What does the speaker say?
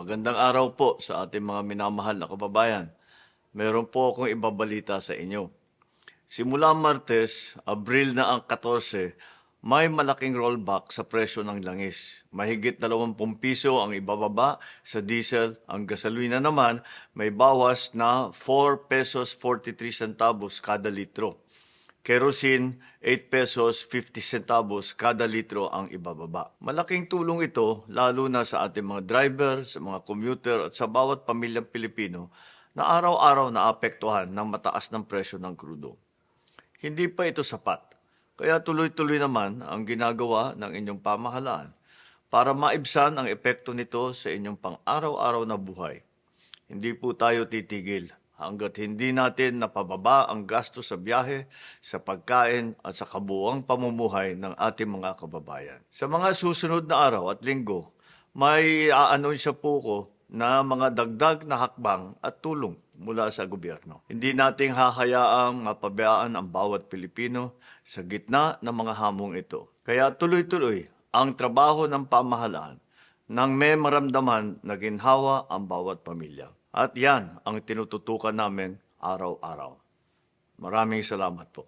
Magandang araw po sa ating mga minamahal na kababayan. Meron po akong ibabalita sa inyo. Simula Martes, Abril na ang 14, may malaking rollback sa presyo ng langis. Mahigit 20 piso ang ibababa sa diesel. Ang gasolina naman may bawas na 4 pesos 43 centavos kada litro. Kerosene, 8 pesos 50 centavos kada litro ang ibababa. Malaking tulong ito lalo na sa ating mga driver, sa mga commuter at sa bawat pamilyang Pilipino na araw-araw naapektuhan ng mataas ng presyo ng krudo. Hindi pa ito sapat, kaya tuloy-tuloy naman ang ginagawa ng inyong pamahalaan para maibsan ang epekto nito sa inyong pang-araw-araw na buhay. Hindi po tayo titigil hanggat hindi natin napababa ang gasto sa biyahe, sa pagkain at sa kabuuang pamumuhay ng ating mga kababayan. Sa mga susunod na araw at linggo, may aanunsya po ko na mga dagdag na hakbang at tulong mula sa gobyerno. Hindi nating hahayaang mapabayaan ang bawat Pilipino sa gitna ng mga hamong ito. Kaya tuloy-tuloy ang trabaho ng pamahalaan nang may maramdaman na ginhawa ang bawat pamilya. At yan ang tinututukan namin araw-araw. Maraming salamat po.